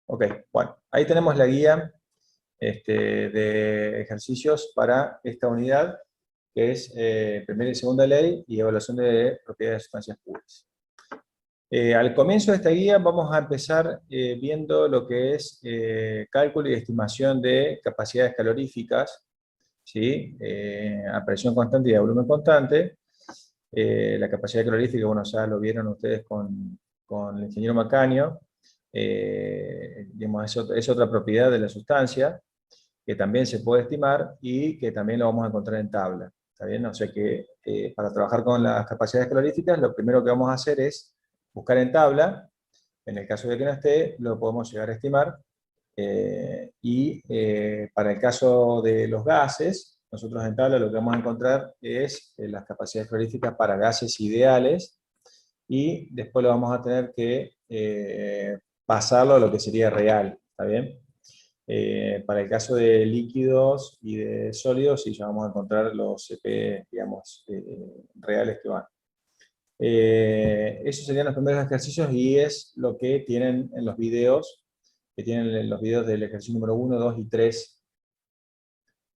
Ok, bueno, ahí tenemos la guía de ejercicios para esta unidad, que es primera y segunda ley y evaluación de propiedades de sustancias puras. Al comienzo de esta guía vamos a empezar viendo lo que es cálculo y estimación de capacidades caloríficas, ¿sí? A presión constante y a volumen constante. La capacidad calorífica, bueno, ya lo vieron ustedes con el ingeniero Macaño, digamos, es otra propiedad de la sustancia que también se puede estimar y que también lo vamos a encontrar en tabla. ¿Está bien? O sea que para trabajar con las capacidades caloríficas, lo primero que vamos a hacer es buscar en tabla. En el caso de que no esté, lo podemos llegar a estimar. Para el caso de los gases, nosotros en tabla lo que vamos a encontrar es las capacidades caloríficas para gases ideales, y después lo vamos a tener que pasarlo a lo que sería real. ¿Está bien? Para el caso de líquidos y de sólidos, sí, ya vamos a encontrar los CP, digamos, reales que van. Esos serían los primeros ejercicios y es lo que tienen en los videos, del ejercicio número 1, 2 y 3,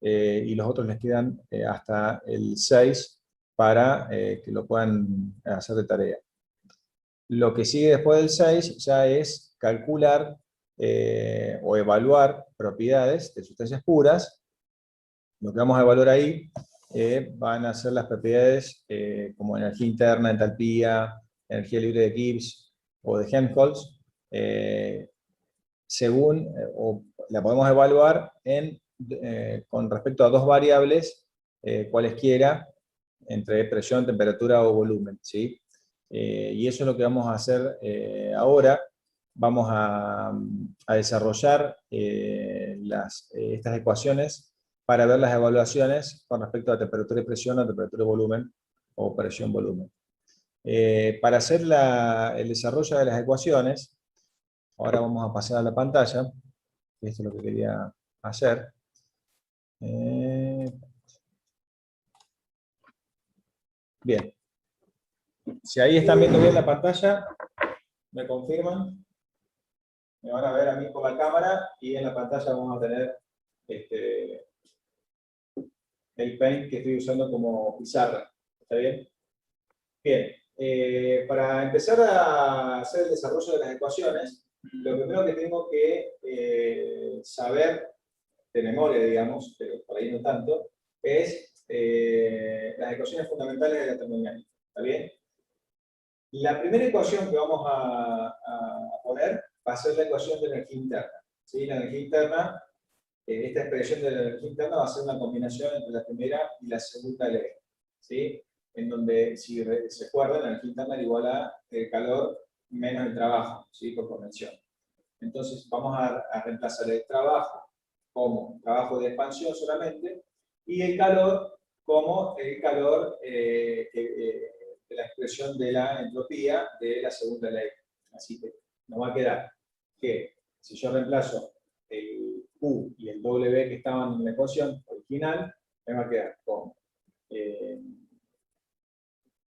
y los otros les quedan hasta el 6 para que lo puedan hacer de tarea. Lo que sigue después del 6 ya es calcular o evaluar propiedades de sustancias puras. Lo que vamos a evaluar ahí van a ser las propiedades como energía interna, entalpía, energía libre de Gibbs o de Helmholtz, o la podemos evaluar con respecto a dos variables, cualesquiera, entre presión, temperatura o volumen, ¿sí? Y eso es lo que vamos a hacer ahora. Vamos a desarrollar estas ecuaciones para ver las evaluaciones con respecto a temperatura y presión, a temperatura y volumen, o presión-volumen. Para hacer el desarrollo de las ecuaciones, ahora vamos a pasar a la pantalla, que esto es lo que quería hacer. Bien. Si ahí están viendo bien la pantalla, me confirman. Me van a ver a mí con la cámara y en la pantalla vamos a tener el Paint que estoy usando como pizarra. ¿Está bien? Bien. Para empezar a hacer el desarrollo de las ecuaciones, lo primero que tengo que saber de memoria, digamos, pero por ahí no tanto, es las ecuaciones fundamentales de la termodinámica. ¿Está bien? La primera ecuación que vamos a poner va a ser la ecuación de energía interna. ¿Sí? La energía interna, esta expresión de la energía interna va a ser una combinación entre la primera y la segunda ley. ¿Sí? En donde, si se acuerdan, la energía interna es igual a el calor menos el trabajo, ¿sí? Por convención. Entonces vamos a reemplazar el trabajo como trabajo de expansión solamente, y el calor como el calor de la expresión de la entropía de la segunda ley. Así que nos va a quedar que si yo reemplazo el Q y el W que estaban en la ecuación original, me va a quedar con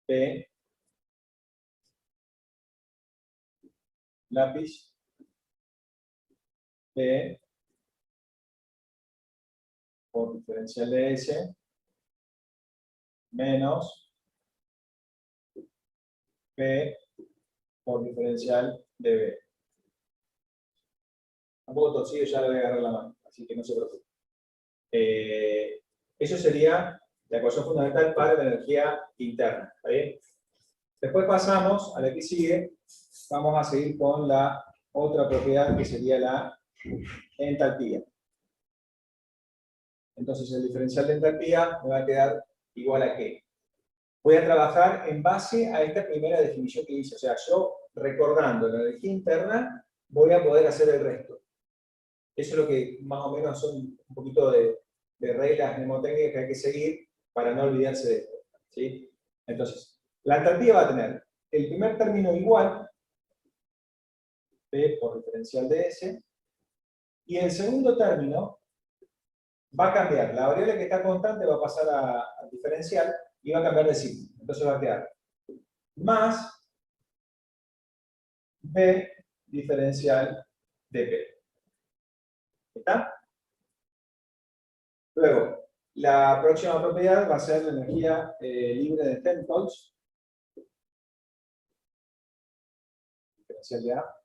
P lápiz P por diferencial de S menos P por diferencial de B. Un poco torcido, ya le voy a agarrar la mano, así que no se preocupe. Eso sería la ecuación fundamental para la energía interna. ¿Está bien? Después pasamos a la que sigue. Vamos a seguir con la otra propiedad que sería la entalpía. Entonces el diferencial de entalpía me va a quedar igual a ¿qué? Voy a trabajar en base a esta primera definición que hice. O sea, yo recordando la energía interna voy a poder hacer el resto. Eso es lo que más o menos son un poquito de reglas mnemotécnicas que hay que seguir para no olvidarse de esto. ¿Sí? Entonces, la entalpía va a tener el primer término igual, P por diferencial de S, y el segundo término va a cambiar. La variable que está constante va a pasar al diferencial y va a cambiar de signo. Entonces va a quedar más B diferencial de P. ¿Está? Luego, la próxima propiedad va a ser la energía libre de Helmholtz, diferencial de A,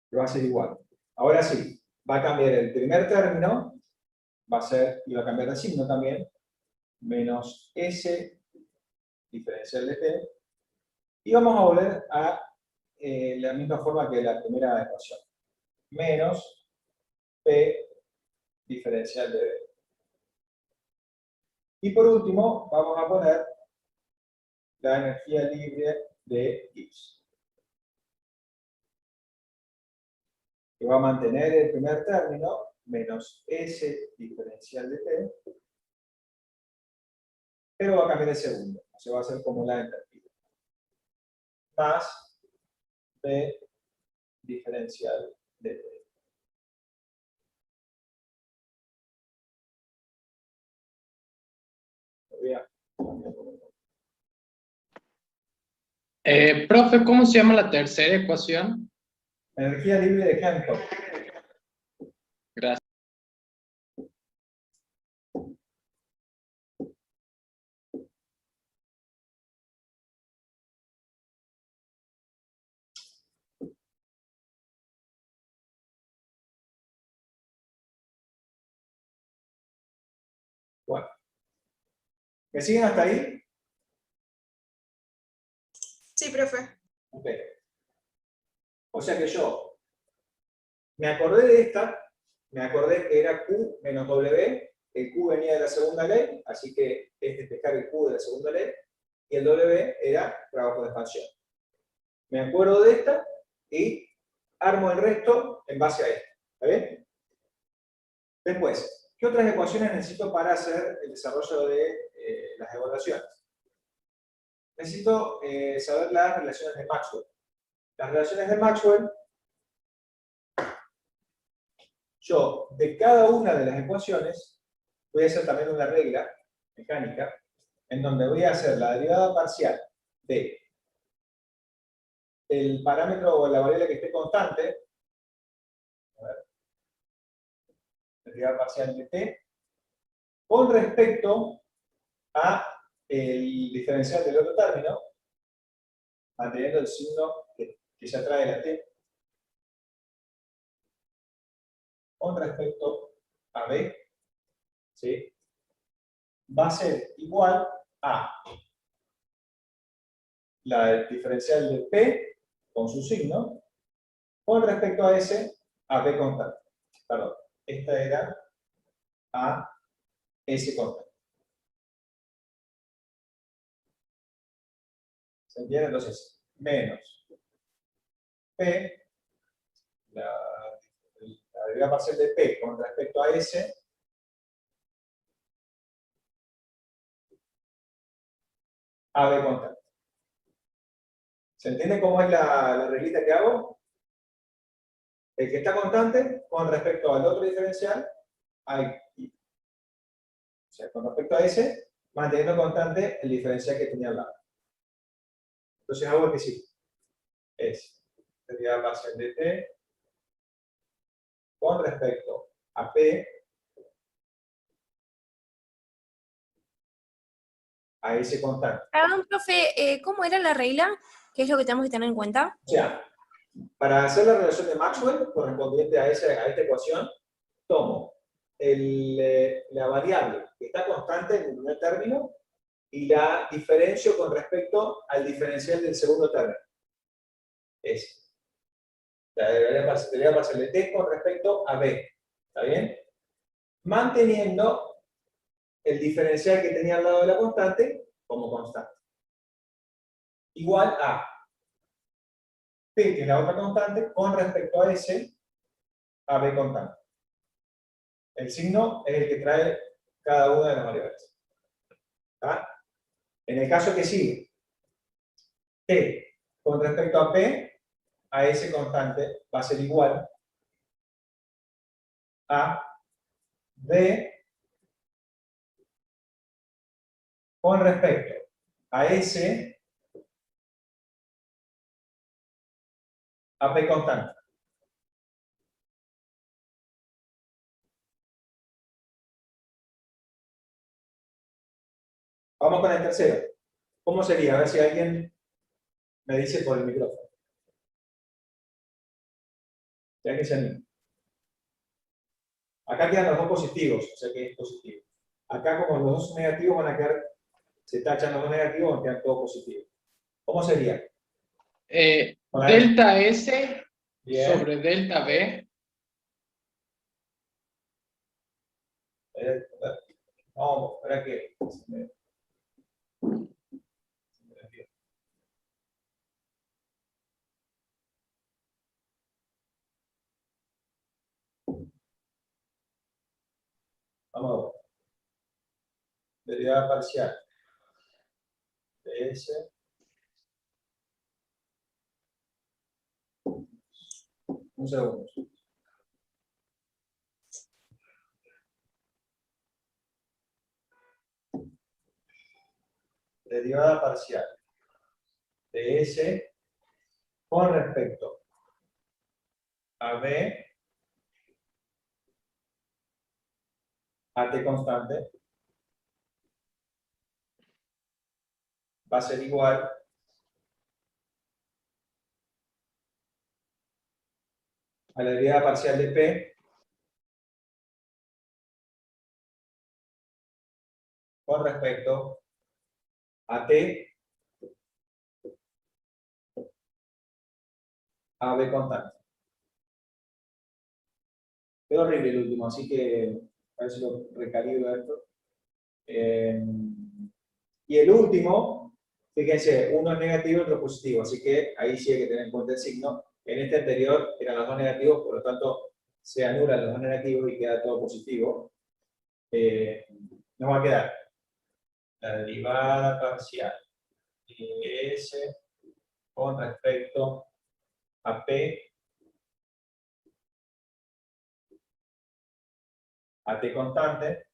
que va a ser igual. Ahora sí, va a cambiar el primer término, va a ser, y va a cambiar de signo también, menos S diferencial de T, y vamos a volver a la misma forma que la primera ecuación. Menos P diferencial de B. Y por último, vamos a poner la energía libre de Gibbs, que va a mantener el primer término, menos S diferencial de T, pero va a cambiar el segundo. O sea, va a ser como la entropía. Más B diferencial de T. Profe, ¿cómo se llama la tercera ecuación? Energía libre de Helmholtz. Gracias. Bueno. ¿Me siguen hasta ahí? Sí, profe. Ok. O sea que yo me acordé de esta, me acordé que era Q menos W, el Q venía de la segunda ley, así que es despejar el Q de la segunda ley, y el W era trabajo de expansión. Me acuerdo de esta y armo el resto en base a esta. ¿Está bien? Después, ¿qué otras ecuaciones necesito para hacer el desarrollo de las evaluaciones? Necesito saber las relaciones de Maxwell. Las relaciones de Maxwell, yo de cada una de las ecuaciones voy a hacer también una regla mecánica en donde voy a hacer la derivada parcial de el parámetro o la variable que esté constante, a ver, la derivada parcial de t, con respecto a el diferencial del otro término, manteniendo el signo que ya trae la t, con respecto a b, ¿sí? Va a ser igual a la diferencial de p con su signo, con respecto a s, a b constante. Perdón, esta era a s constante. ¿Se entiende? Entonces, menos p, la derivada parcial de p con respecto a s, a b constante. ¿Se entiende cómo es la reglita que hago? El que está constante con respecto al otro diferencial, o sea, con respecto a s, manteniendo constante el diferencial que tenía al lado. Entonces hago que sí. Es derivada parcial de t con respecto a p a s constante. Perdón, profe, ¿cómo era la regla? ¿Qué es lo que tenemos que tener en cuenta? O sea, para hacer la relación de Maxwell correspondiente a esta ecuación, tomo la variable que está constante en el primer término y la diferencio con respecto al diferencial del segundo término. Es la derivada parcial de t con respecto a b. ¿Está bien? Manteniendo el diferencial que tenía al lado de la constante como constante. Igual a p, que es la otra constante, con respecto a s, a b constante. El signo es el que trae cada una de las variables. ¿Está? En el caso que sigue, t con respecto a p, a s constante va a ser igual a b con respecto a s AP constante. Vamos con el tercero. ¿Cómo sería? A ver si alguien me dice por el micrófono. Si alguien se anima. Acá quedan los dos positivos, o sea que es positivo. Acá como los dos negativos van a quedar, se tachan los dos negativos, van a quedar todos positivos. ¿Cómo sería? Delta S Bien. sobre delta B. No, espera que... Vamos a ver. Derivada parcial de S. Un segundo. Derivada parcial de S con respecto a B a T constante va a ser igual a la derivada parcial de P con respecto a T a B constante. Quedó horrible el último, así que a ver si lo recalibro esto. Y el último, fíjense, uno es negativo y otro positivo, así que ahí sí hay que tener en cuenta el signo. En este anterior eran los dos negativos, por lo tanto se anulan los dos negativos y queda todo positivo. Nos va a quedar la derivada parcial de S con respecto a P a T constante,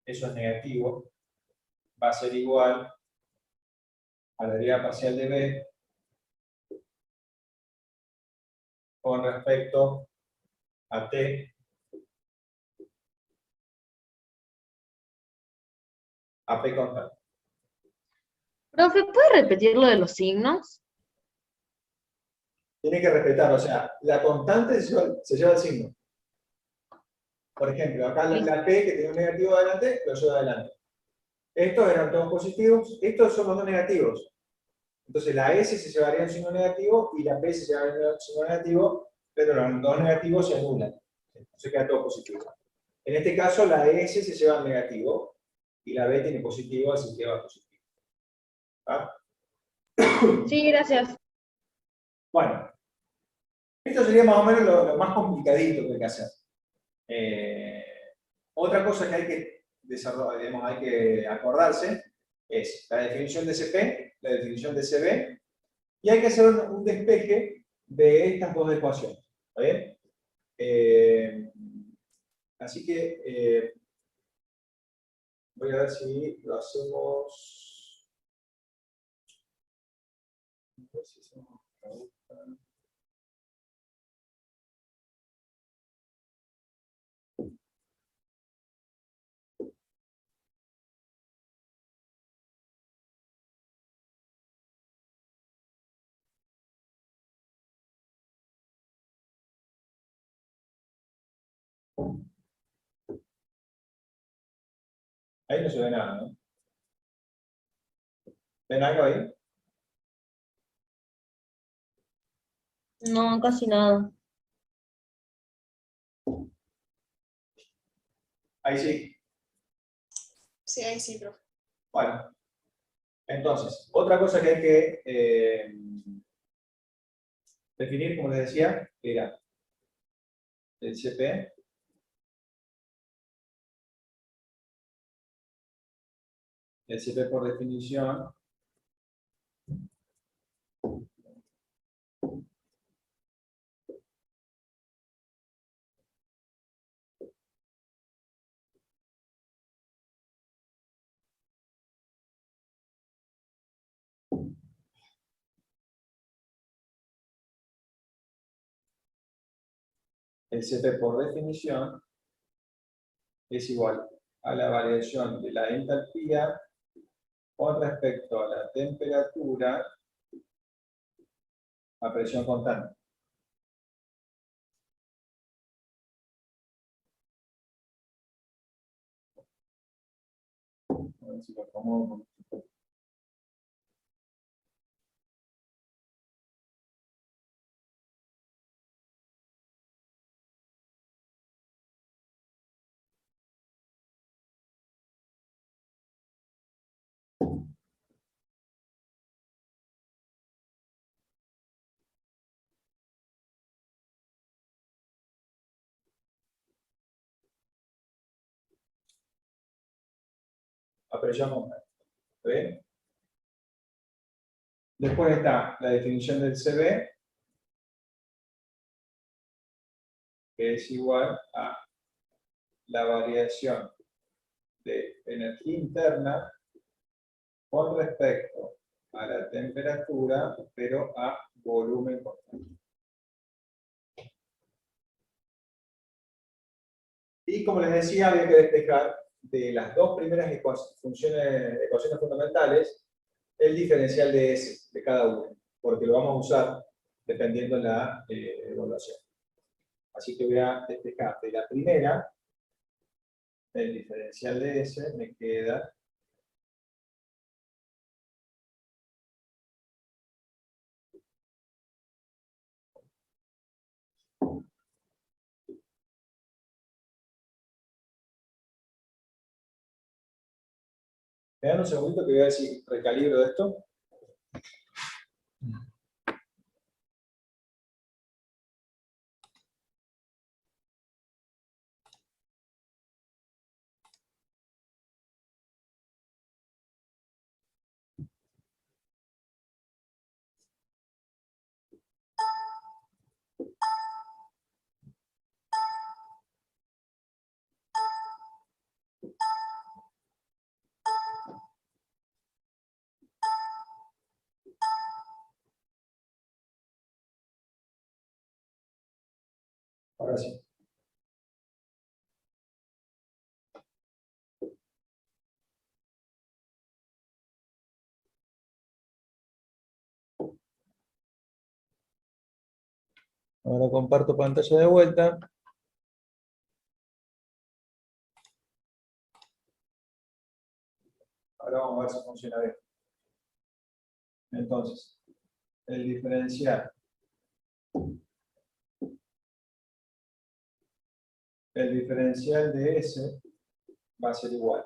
eso es negativo, va a ser igual a la derivada parcial de B con respecto a T a P constante. Profe, ¿puede repetir lo de los signos? Tiene que respetar, o sea, la constante se lleva el signo. Por ejemplo, acá la P que tiene un negativo adelante, lo lleva adelante. Estos eran todos positivos, estos son los dos negativos. Entonces la S se llevaría un signo negativo y la P se llevaría un signo negativo, pero los dos negativos se anulan. Se queda todo positivo. En este caso la S se lleva al negativo y la B tiene positivo, así que va positivo. ¿Ah? Sí, gracias. Bueno, esto sería más o menos lo más complicadito que hay que hacer. Otra cosa que hay que desarrollar, digamos, hay que acordarse es la definición de CP, la definición de CB, y hay que hacer un despeje de estas dos ecuaciones. ¿Está bien? Así que voy a ver si lo hacemos. A ver si hacemos esta ruta. Ahí no se ve nada, ¿no? ¿Ven algo ahí? No, casi nada. Ahí sí. Sí, ahí sí, profe. Bueno, entonces, otra cosa que hay que definir, como les decía, era el CP. El CP por definición el CP por definición es igual a la variación de la entalpía con respecto a la temperatura a presión constante. A ver si lo acomodo un poquito. A presión constante. ¿Está bien? Después está la definición del CB, que es igual a la variación de energía interna con respecto a la temperatura, pero a volumen constante. Y como les decía, había que despejar de las dos primeras ecuaciones fundamentales el diferencial de S de cada una, porque lo vamos a usar dependiendo de la evaluación. Así que voy a despejar de la primera, el diferencial de S me queda ¿Me dan un segundito que voy a ver si recalibro esto? Ahora sí. Ahora comparto pantalla de vuelta. Ahora vamos a ver si funciona bien. Entonces, el diferencial de S va a ser igual.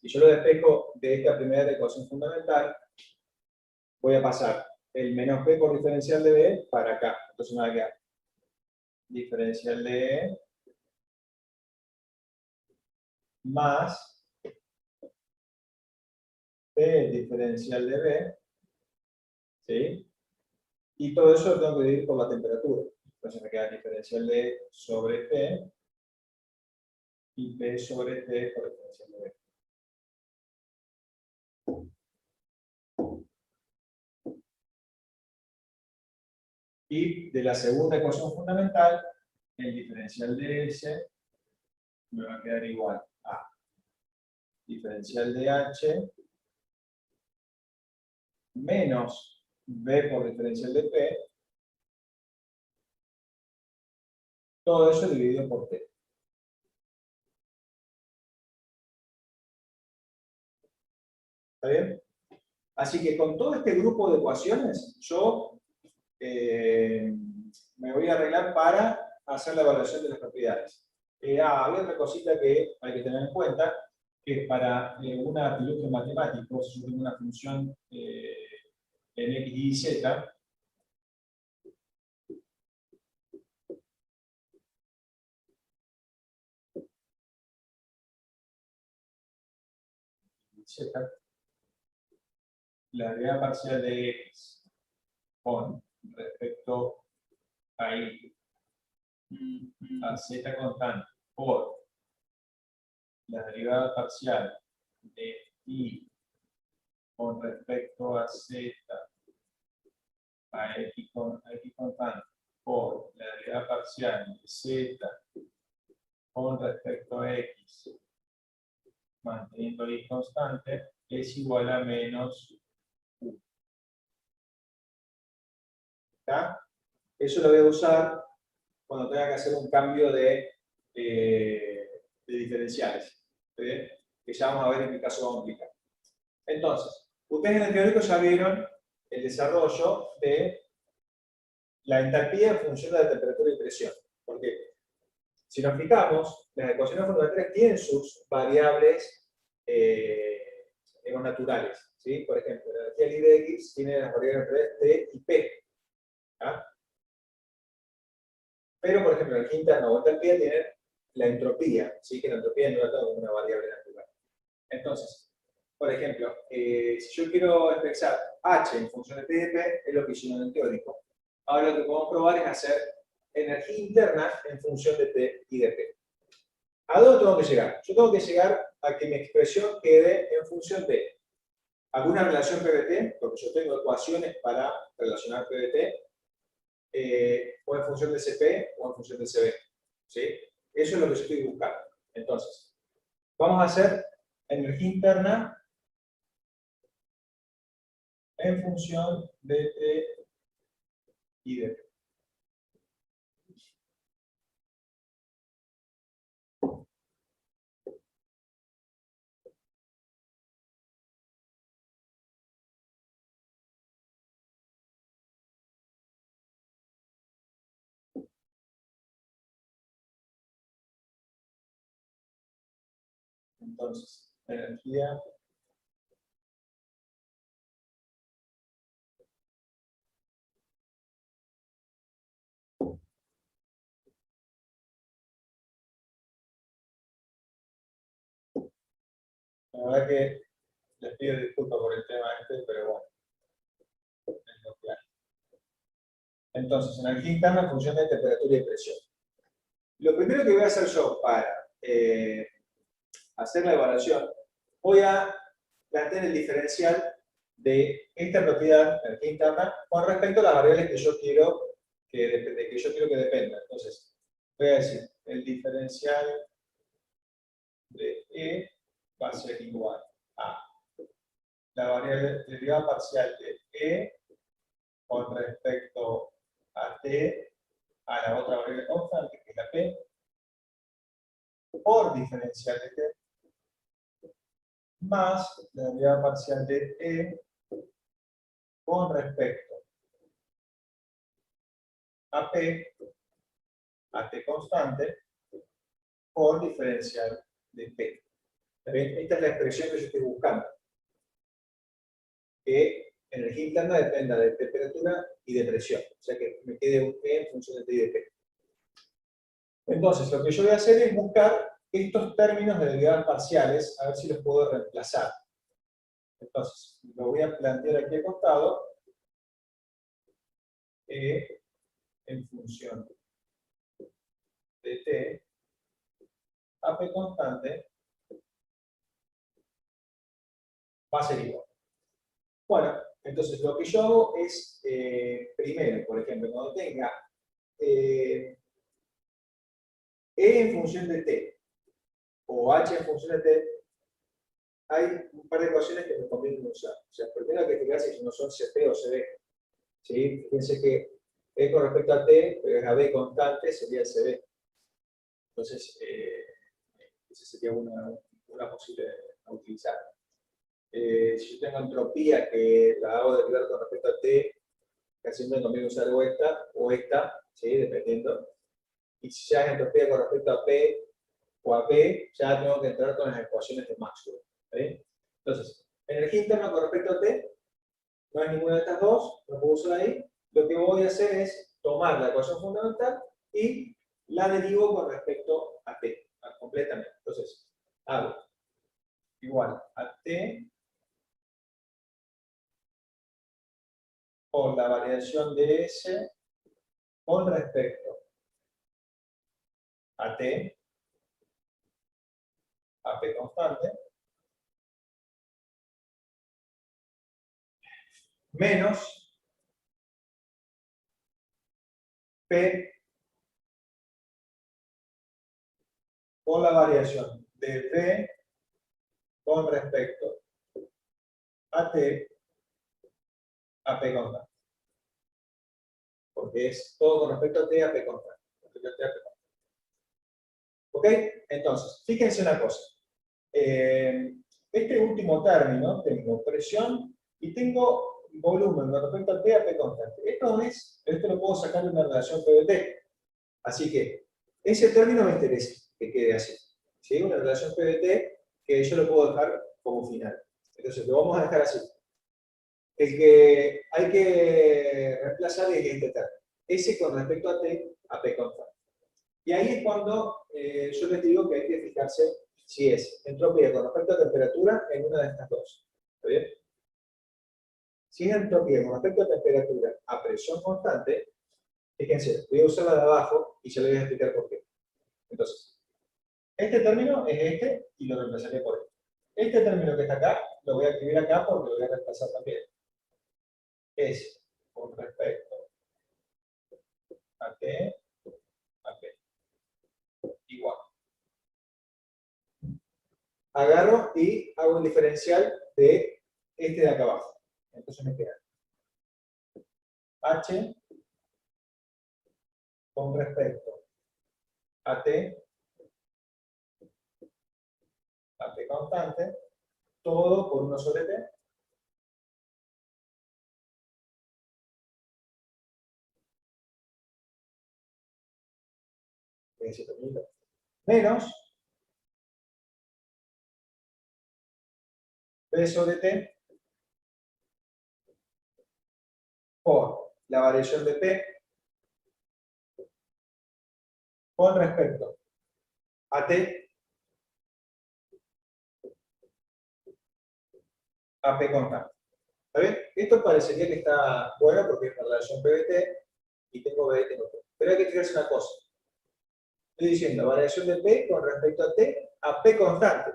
Si yo lo despejo de esta primera ecuación fundamental, voy a pasar el menos P por diferencial de B para acá. Entonces me va a quedar diferencial de E más P diferencial de B, ¿sí? Y todo eso lo tengo que dividir por la temperatura. Entonces me queda diferencial de E sobre P y P sobre T por diferencial de B. Y de la segunda ecuación fundamental, el diferencial de S me va a quedar igual a diferencial de H menos B por diferencial de P, todo eso dividido por T. ¿Está bien? Así que con todo este grupo de ecuaciones, yo me voy a arreglar para hacer la evaluación de las propiedades. Había otra cosita que hay que tener en cuenta, que para un artilugio matemático, si yo tengo una función en X, Y, Z, la derivada parcial de X con respecto a Y a Z constante por la derivada parcial de Y con respecto a Z a X constante por la derivada parcial de z con respecto a x, manteniendo y constante, es igual a menos 1. ¿Está? Eso lo voy a usar cuando tenga que hacer un cambio de diferenciales, ¿sí? Que ya vamos a ver en qué caso vamos a aplicar. Entonces, ustedes en el teórico ya vieron el desarrollo de la entalpía en función de la temperatura y presión. Porque si nos fijamos, las ecuaciones fundamentales tienen sus variables naturales. ¿Sí? Por ejemplo, la energía libre de X tiene las variables T y P. ¿Ah? Pero, por ejemplo, la energía interna o entalpía tiene la entropía, ¿sí? Que la entropía no es una variable natural. Entonces, por ejemplo, si yo quiero expresar H en función de T y de P, es lo que hicimos en el teórico. Ahora lo que podemos probar es hacer energía interna en función de T y de P. ¿A dónde tengo que llegar? Yo tengo que llegar a que mi expresión quede en función de alguna relación PVT, porque yo tengo ecuaciones para relacionar PVT, o en función de CP o en función de CB. ¿Sí? Eso es lo que yo estoy buscando. Entonces, vamos a hacer energía interna en función de T y de P. Entonces, energía la verdad que les pido disculpas por el tema este, pero bueno, es lo que hay. Entonces, energía interna en función de temperatura y presión. Lo primero que voy a hacer yo para hacer la evaluación, voy a plantear el diferencial de esta propiedad, energía interna, con respecto a las variables que yo quiero que dependan. Entonces, voy a decir, el diferencial de E va a ser igual a la variable derivada parcial de E con respecto a T, a la otra variable constante, que es la P, por diferencial de T, más la derivada parcial de E con respecto a P, a T constante, por diferencial de P. Esta es la expresión que yo estoy buscando. Que energía interna dependa de temperatura y de presión. O sea que me quede un P en función de T y de P. Entonces, lo que yo voy a hacer es buscar estos términos de derivadas parciales, a ver si los puedo reemplazar. Entonces, lo voy a plantear aquí acostado. En función de T, a P constante, va a ser igual. Bueno, entonces lo que yo hago es, primero, por ejemplo, cuando tenga E en función de T o H en función de T, hay un par de ecuaciones que me conviene usar. O sea, primero hay que fijarse si no son CP o CB. ¿Sí? Fíjense que E con respecto a T, pero es a B constante, sería el CB. Entonces, esa sería una posible a utilizar. Si yo tengo entropía que la hago derivar con respecto a T, casi me conviene usar o esta, ¿sí? Dependiendo. Y si ya es entropía con respecto a P o a P, ya tengo que entrar con las ecuaciones de Maxwell. ¿Sí? Entonces, energía interna con respecto a T, no hay ninguna de estas dos, lo puedo usar ahí. Lo que voy a hacer es tomar la ecuación fundamental y la derivo con respecto a T, completamente. Entonces, hago igual a T por la variación de S con respecto a T, a P constante, menos P con la variación de B con respecto a T a P constante. Porque es todo con respecto a T a P constante. ¿Ok? Entonces, fíjense una cosa. Este último término, tengo presión y tengo volumen con respecto a T a P constante. Esto lo puedo sacar de una relación PVT. Así que, ese término me interesa que quede así. ¿Sí? Una relación PVT que yo lo puedo dejar como final. Entonces, lo vamos a dejar así. El que hay que reemplazar es este término. S con respecto a T a P constante. Y ahí es cuando yo les digo que hay que fijarse si es entropía con respecto a temperatura en una de estas dos. ¿Está bien? Si es entropía con respecto a temperatura a presión constante, fíjense, voy a usar la de abajo y se lo voy a explicar por qué. Entonces, este término es este y lo reemplazaré por este. Este término que está acá, lo voy a escribir acá porque lo voy a reemplazar también. Es con respecto a T, a P. Igual. Agarro y hago el diferencial de este de acá abajo. Entonces me queda H con respecto a T, a T constante, todo por 1 sobre T, menos P sobre T por la variación de P con respecto a T a P constante. ¿Está bien? Esto parecería que está bueno porque es la relación PVT y tengo B y tengo T. Pero hay que fijarse una cosa. Estoy diciendo variación de P con respecto a T a P constante.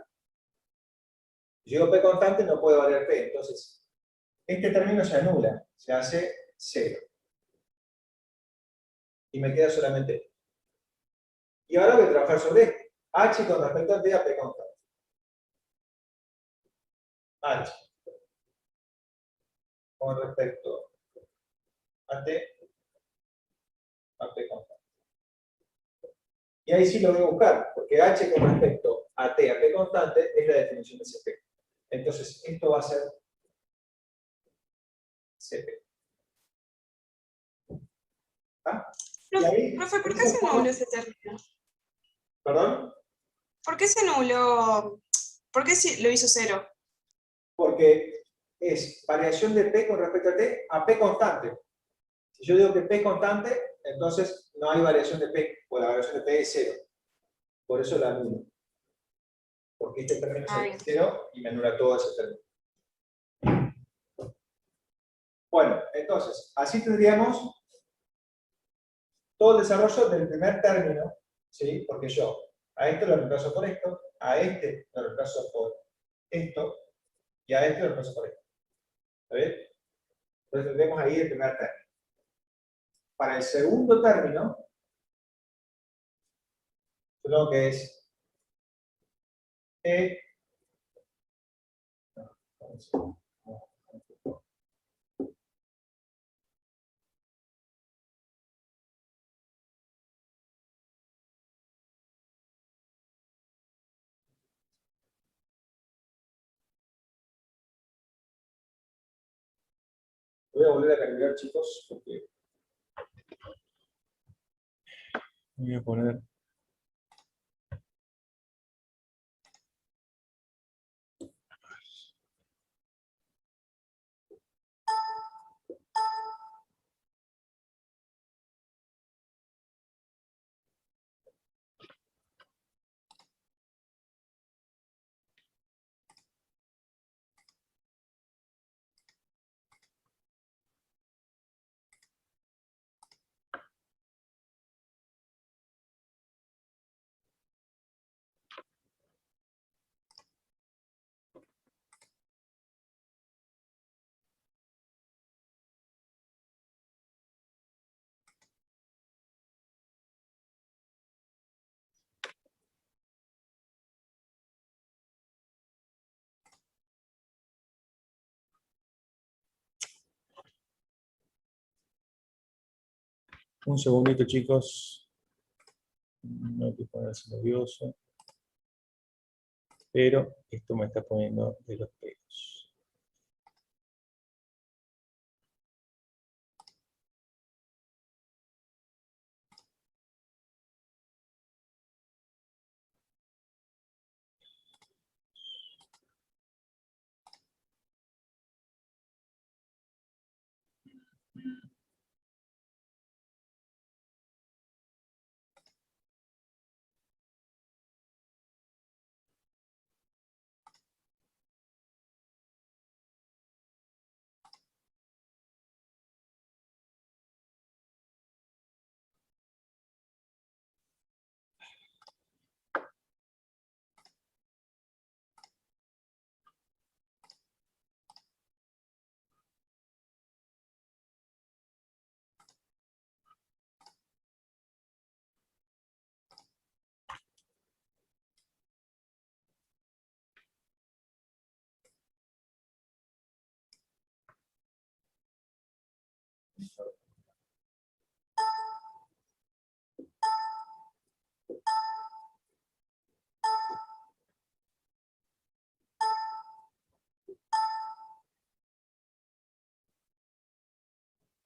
Si yo digo P constante no puede variar P, entonces este término se anula, se hace 0. Y me queda solamente esto. Y ahora voy a trabajar sobre este. H con respecto a T a P constante. H con respecto a T a P constante. Y ahí sí lo voy a buscar, porque H con respecto a T a P constante es la definición de CP. Entonces, esto va a ser CP. ¿Ah? Y ahí, Profe, ¿por qué se anuló ese término? ¿Perdón? ¿Por qué se anuló? ¿Por qué lo hizo 0? Porque es variación de P con respecto a T a P constante. Si yo digo que P es constante, entonces no hay variación de P, pues la variación de P es 0. Por eso la anulo. Porque este término es 0 y me anula todo ese término. Bueno, entonces, así tendríamos todo el desarrollo del primer término, ¿sí? Porque yo a esto lo reemplazo por esto, a este lo reemplazo por esto, y a este lo reemplazo por esto. ¿Está bien? Entonces tendremos ahí el primer término. Para el segundo término, supongo que es E. Voy a volver a cargar, chicos, porque voy a poner Un segundito, chicos. No hay que ponerse nervioso. Pero esto me está poniendo de los pelos.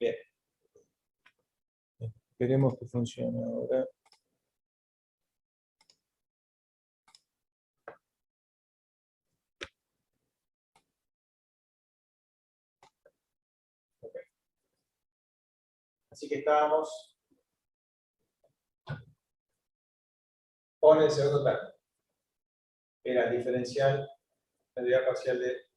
Bien. Esperemos que funcione ahora. Okay. Así que estábamos con el segundo término. Era el diferencial, la derivada parcial de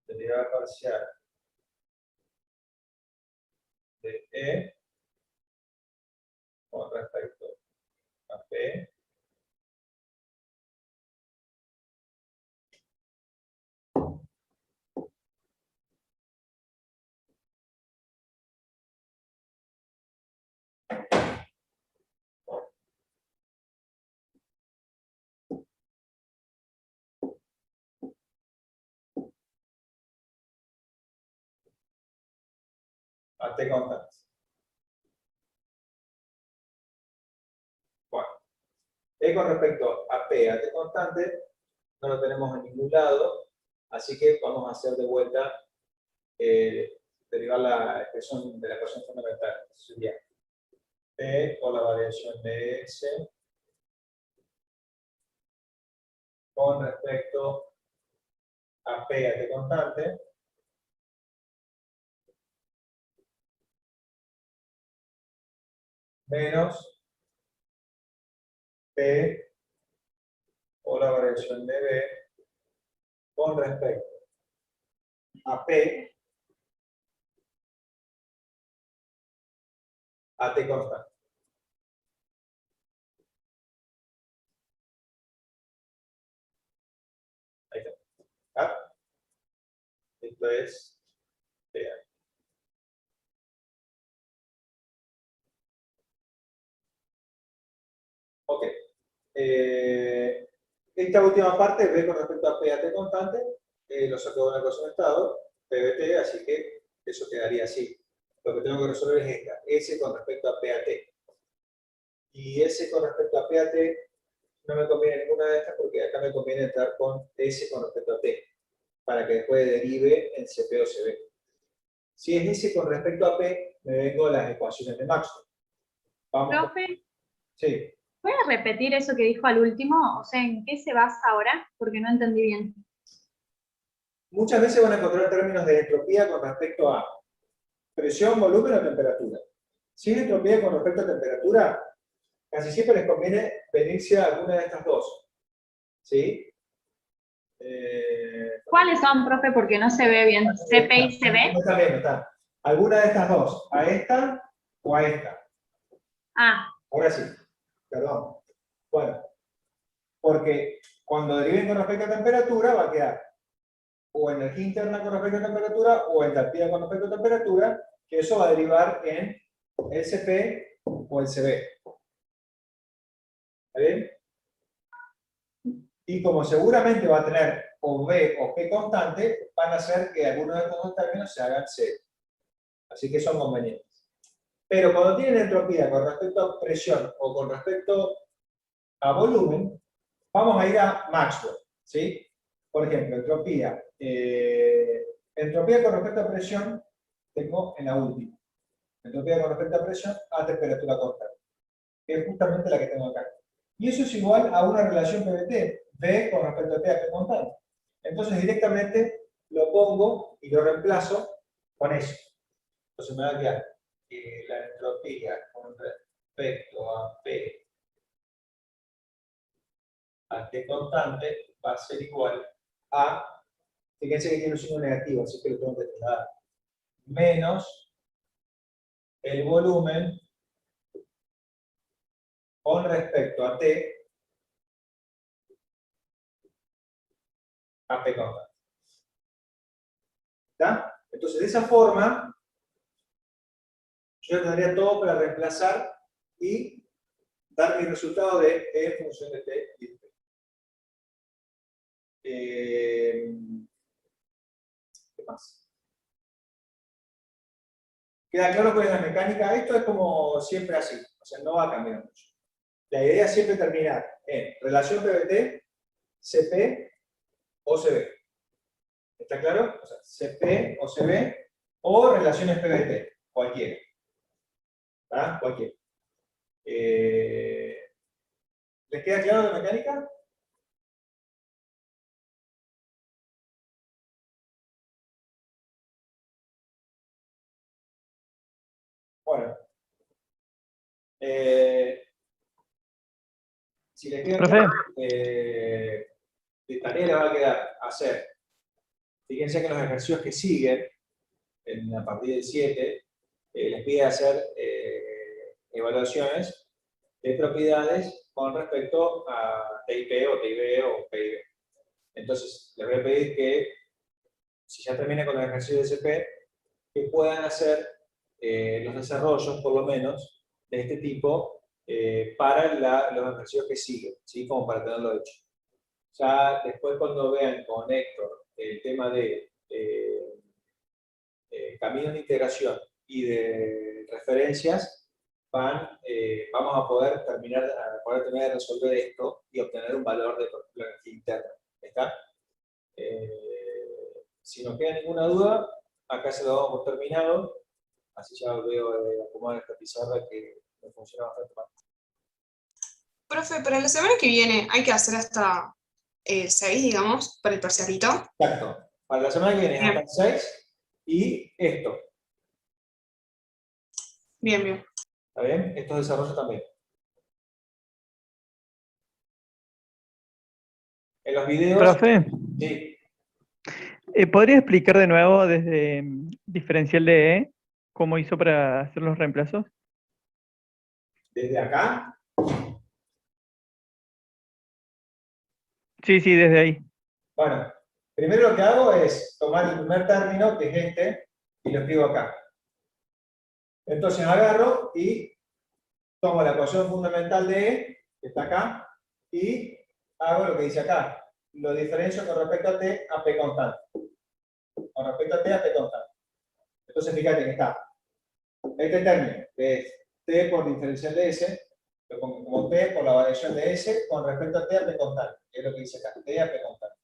derivada parcial de E con respecto a P a T constante. Bueno, E con respecto a P a T constante no lo tenemos en ningún lado, así que vamos a hacer de vuelta derivar la expresión de la ecuación fundamental. Sería P por la variación de S con respecto a P a T constante menos P por la variación de B con respecto a P a T constante. Ahí está. ¿Ah? Esto es P. Ok. Esta última parte, B con respecto a P a T constante, lo saco de una ecuación de estado, P de T, así que eso quedaría así. Lo que tengo que resolver es esta, S con respecto a P a T. Y S con respecto a P a T no me conviene ninguna de estas porque acá me conviene estar con S con respecto a T, para que después derive en CP o CB. Si es S con respecto a P, me vengo a las ecuaciones de Maxwell. Vamos. Profe, Sí. ¿puede repetir eso que dijo al último? O sea, ¿en qué se basa ahora? Porque no entendí bien. Muchas veces van a encontrar términos de entropía con respecto a presión, volumen o temperatura. Si es entropía con respecto a temperatura, casi siempre les conviene venirse a alguna de estas dos. ¿Sí? ¿Cuáles son, profe? Porque no se ve bien. ¿CP y CB? No está bien, no está. Alguna de estas dos, a esta o a esta. Ah, Ahora sí, perdón. Bueno, porque cuando deriven con respecto a temperatura va a quedar o energía interna con respecto a temperatura o entalpía con respecto a temperatura, que eso va a derivar en el CP o el CB. ¿Está bien? Y como seguramente va a tener o B o P constante, van a hacer que algunos de estos dos términos se hagan cero. Así que son convenientes. Pero cuando tienen entropía con respecto a presión o con respecto a volumen, vamos a ir a Maxwell, ¿sí? Por ejemplo, entropía. Entropía con respecto a presión tengo en la última. Entropía con respecto a presión a temperatura constante, que es justamente la que tengo acá. Y eso es igual a una relación PVT, V con respecto a T a P constante. Entonces directamente lo pongo y lo reemplazo con eso. Entonces me va a quedar que la entropía con respecto a P a T constante va a ser igual a, fíjense que tiene un signo negativo, así que lo tengo que trasladar, menos el volumen con respecto a T a P constante. ¿Está? Entonces, de esa forma, yo tendría todo para reemplazar y dar mi resultado de E en función de T y de P. ¿Qué más? ¿Queda claro cuál es la mecánica? Esto es como siempre así, o sea, no va a cambiar mucho. La idea es siempre terminar en relación PVT, CP o CB. ¿Está claro? O sea, CP o CB o relaciones PVT, cualquiera. ¿Ah? Cualquiera. ¿Les queda claro la mecánica? Bueno. Si les queda Profe. claro, de tarea les va a quedar hacer. Fíjense que en los ejercicios que siguen, a partir del 7, les pide hacer evaluaciones de propiedades con respecto a TIP o TIB o PIB. Entonces, les voy a pedir que, si ya termina con los ejercicios de SP, que puedan hacer los desarrollos, por lo menos, de este tipo para los ejercicios que siguen, ¿sí? Como para tenerlo hecho. Ya después, cuando vean con Héctor el tema de caminos de integración y de referencias, vamos a poder terminar de resolver esto y obtener un valor de, por ejemplo, energía interna. ¿Está? Si no queda ninguna duda, acá se lo damos por terminado. Así ya veo acomodar esta pizarra que me funciona bastante mal. Profe, para la semana que viene hay que hacer hasta el 6, digamos, para el parcialito. Exacto. Para la semana que viene Bien. hasta el 6 y esto. Bien, bien. ¿Está bien? Estos desarrollos también. En los videos... Profe, Sí. ¿podría explicar de nuevo desde diferencial de E cómo hizo para hacer los reemplazos? Desde acá. Sí, desde ahí. Bueno, primero lo que hago es tomar el primer término, que es este, y lo escribo acá. Entonces agarro y tomo la ecuación fundamental de E, que está acá, y hago lo que dice acá. Lo diferencio con respecto a T a P constante. Con respecto a T a P constante. Entonces fíjate que está este término, que es T por diferencial de S, lo pongo como T por la variación de S con respecto a T a P constante, que es lo que dice acá, T a P constante.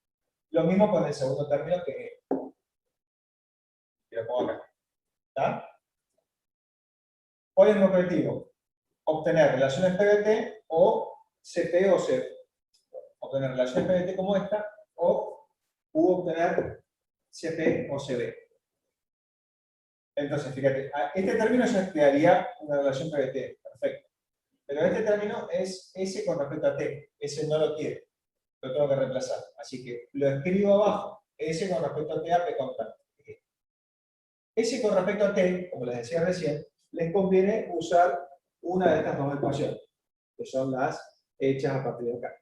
Lo mismo con el segundo término, que es E. Y lo pongo acá. ¿Está? ¿Cuál es mi objetivo? Obtener relaciones PVT o CP o CB. Obtener relaciones PVT como esta, o obtener CP o CB. Entonces, fíjate, este término ya crearía una relación PVT, perfecto. Pero este término es S con respecto a T, S no lo quiere, lo tengo que reemplazar. Así que lo escribo abajo, S con respecto a T a P constante. S con respecto a T, como les decía recién, les conviene usar una de estas dos ecuaciones, que son las hechas a partir de acá.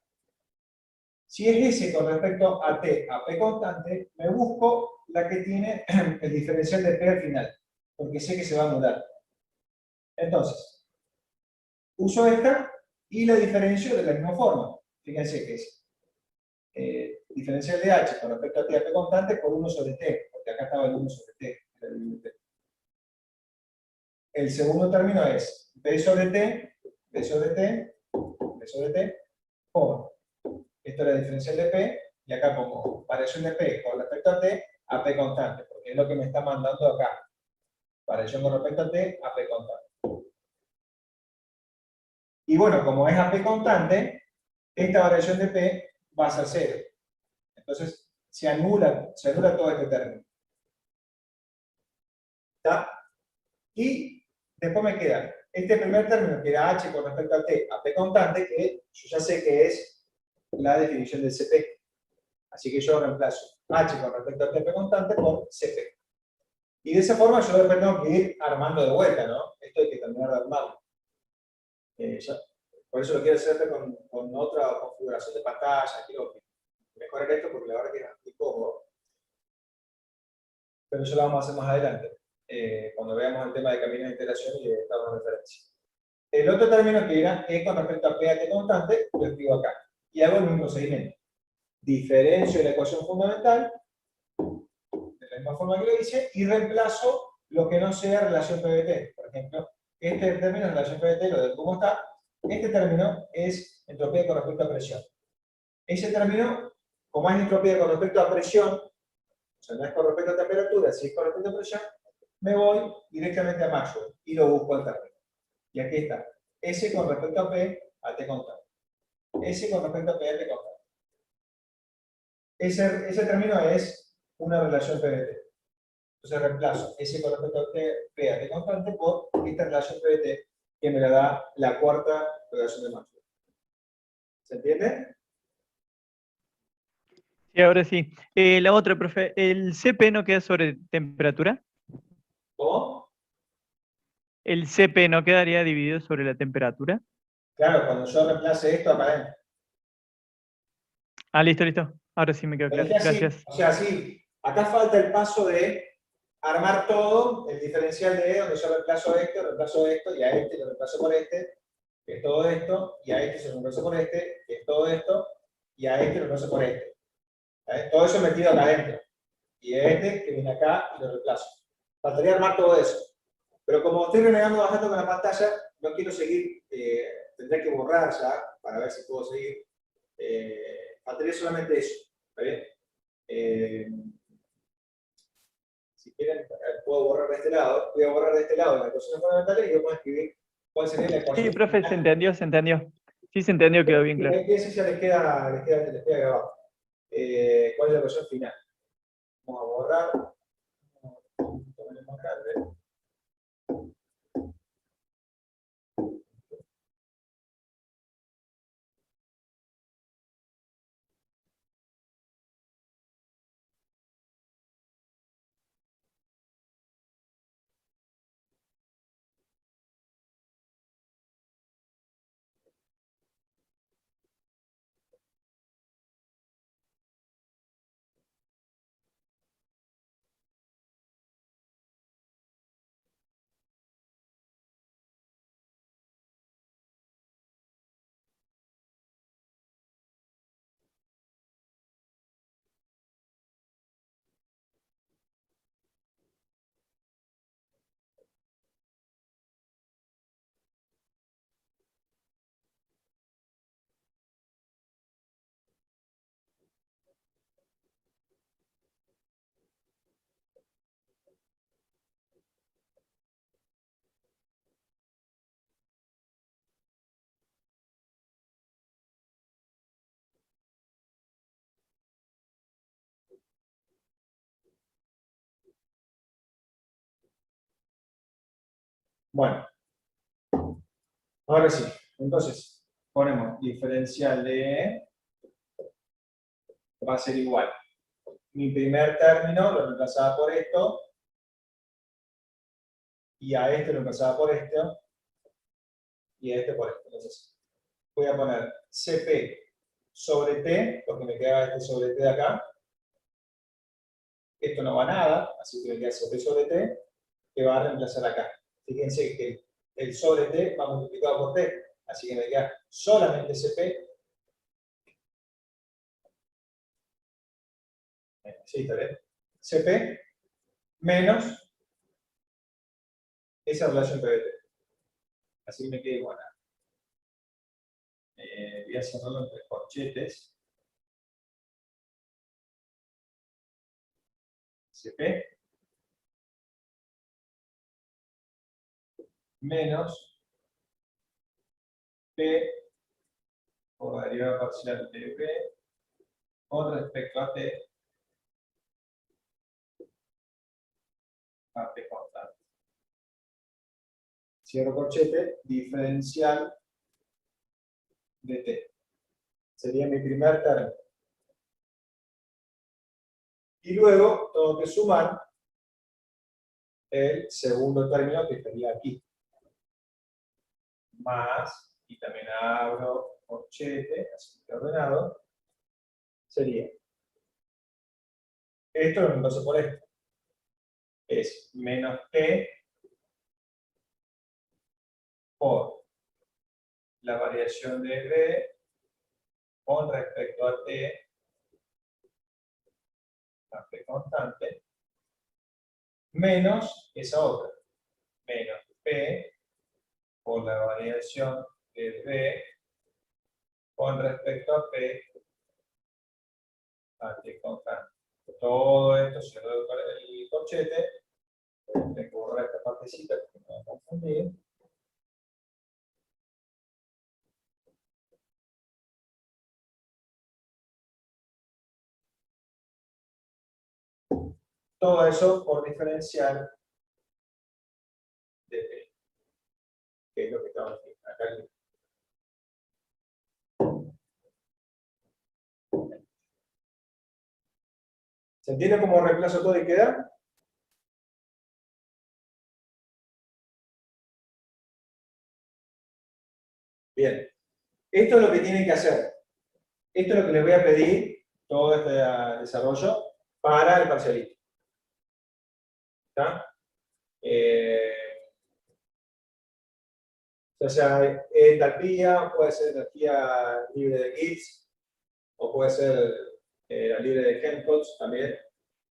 Si es S con respecto a T a P constante, me busco la que tiene el diferencial de P al final, porque sé que se va a anular. Entonces, uso esta y la diferencio de la misma forma. Fíjense que es diferencial de h con respecto a t a p constante por 1 sobre t, porque acá estaba el 1 sobre t. El segundo término es b sobre t, b sobre t, b sobre t, por, esto es la diferencial de p, y acá pongo variación de p con respecto a t, a p constante, porque es lo que me está mandando acá. Variación con respecto a t, a p constante. Y bueno, como es a p constante, esta variación de p va a ser 0. Entonces, se anula todo este término. ¿Está? Y después me queda este primer término, que era h con respecto a t, a p constante, que yo ya sé que es la definición del CP. Así que yo reemplazo h con respecto a t, a p constante, por CP. Y de esa forma yo después tengo que ir armando de vuelta, ¿no? Esto hay que terminar de armarlo. Por eso lo quiero hacer con otra configuración de pantalla. Quiero mejorar esto porque la verdad que es muy cómodo. Pero eso lo vamos a hacer más adelante, cuando veamos el tema de caminos de integración y de estados de referencia. El otro término que era e con respecto a p a t constante, lo escribo acá. Y hago el mismo procedimiento. Diferencio la ecuación fundamental, de la misma forma que lo hice, y reemplazo lo que no sea relación PVT. Por ejemplo, este término es relación PVT, lo de cómo está. Este término es entropía con respecto a presión. Ese término, como es entropía con respecto a presión, o sea, no es con respecto a temperatura, si es con respecto a presión, me voy directamente a Maxwell y lo busco al término. Y aquí está. S con respecto a P a T constante. S con respecto a P a T constante. Ese término es una relación PVT. Entonces reemplazo S con respecto a P a T constante por esta relación PVT que me la da la cuarta relación de Maxwell. ¿Se entiende? Sí, ahora sí. La otra, profe, ¿el CP no queda sobre temperatura? ¿Cómo? ¿El CP no quedaría dividido sobre la temperatura? Claro, cuando yo reemplace esto acá adentro. Ah, listo, listo. Ahora sí me quedó Pero claro. es que así, Gracias. o sea, sí, acá falta el paso de armar todo, el diferencial de E, donde yo reemplazo esto, y a este lo reemplazo por este, que es todo esto, y a este se lo reemplazo por este, que es todo esto, y a este lo reemplazo por este. ¿Vale? Todo eso metido acá adentro. Y a este que viene acá y lo reemplazo. Faltaría armar todo eso. Pero como estoy renegando bastante con la pantalla, no quiero seguir, tendré que borrar ya, para ver si puedo seguir. Faltaría solamente eso. ¿Está bien? Si quieren, puedo borrar de este lado. Voy a borrar de este lado las ecuaciones fundamentales y vamos a escribir cuál sería la ecuación. Sí, profe, se entendió, se entendió. Sí, se entendió, quedó bien claro. Ese ya les queda grabado. ¿Cuál es la ecuación final? Vamos a borrar. Más grande. Bueno, ahora sí. Entonces, ponemos diferencial de va a ser igual. Mi primer término lo reemplazaba por esto, y a este lo reemplazaba por esto, y a este por esto. Entonces, voy a poner CP sobre T, porque me queda este sobre T de acá. Esto no va a nada, así que me queda CP sobre T, que va a reemplazar acá. Fíjense que el sobre T va multiplicado por T. Así que me queda solamente CP. Sí, está bien. CP menos esa relación PBT. Así que me queda igual a. Voy a cerrarlo entre corchetes. CP menos P por la derivada parcial de P con respecto a T constante. Cierro corchete, diferencial de T. Sería mi primer término. Y luego tengo que sumar el segundo término que estaría aquí. Más, y también abro corchete, así que ordenado, sería. Esto lo reemplazo por esto. Es menos T por la variación de B con respecto a T, la P constante, menos esa otra, menos P por la variación de B con respecto a P a T constante. Todo esto se reduce con el corchete, le borro esta partecita porque me va a confundir. Todo eso por diferencial de P, que es lo que estamos acá. ¿Se entiende cómo reemplazo todo y queda? Bien. Esto es lo que tienen que hacer. Esto es lo que les voy a pedir, todo este desarrollo, para el parcialito. ¿Está? Ya sea entalpía, puede ser energía libre de Gibbs, o puede ser la libre de Helmholtz también.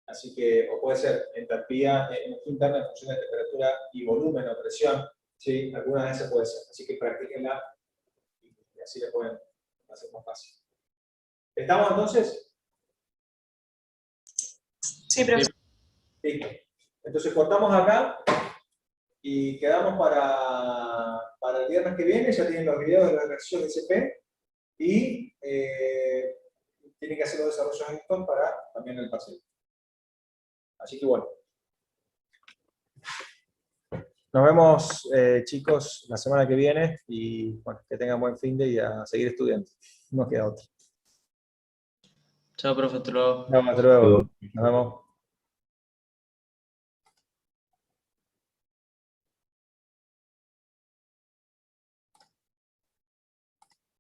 Así que, o puede ser entalpía, energía interna en función de temperatura y volumen o presión. ¿Sí? Alguna de esas puede ser. Así que practíquenla y así le pueden hacer más fácil. ¿Estamos entonces? Sí, profe. Listo. Entonces cortamos acá y quedamos para el viernes que viene. Ya tienen los videos de los ejercicios de CP y tienen que hacer los desarrollos en Python para también el parcial. Así que bueno. Nos vemos, chicos, la semana que viene y bueno, que tengan buen fin de y a seguir estudiando. No queda otra. Chao, profe, hasta luego. Hasta luego. Nos vemos.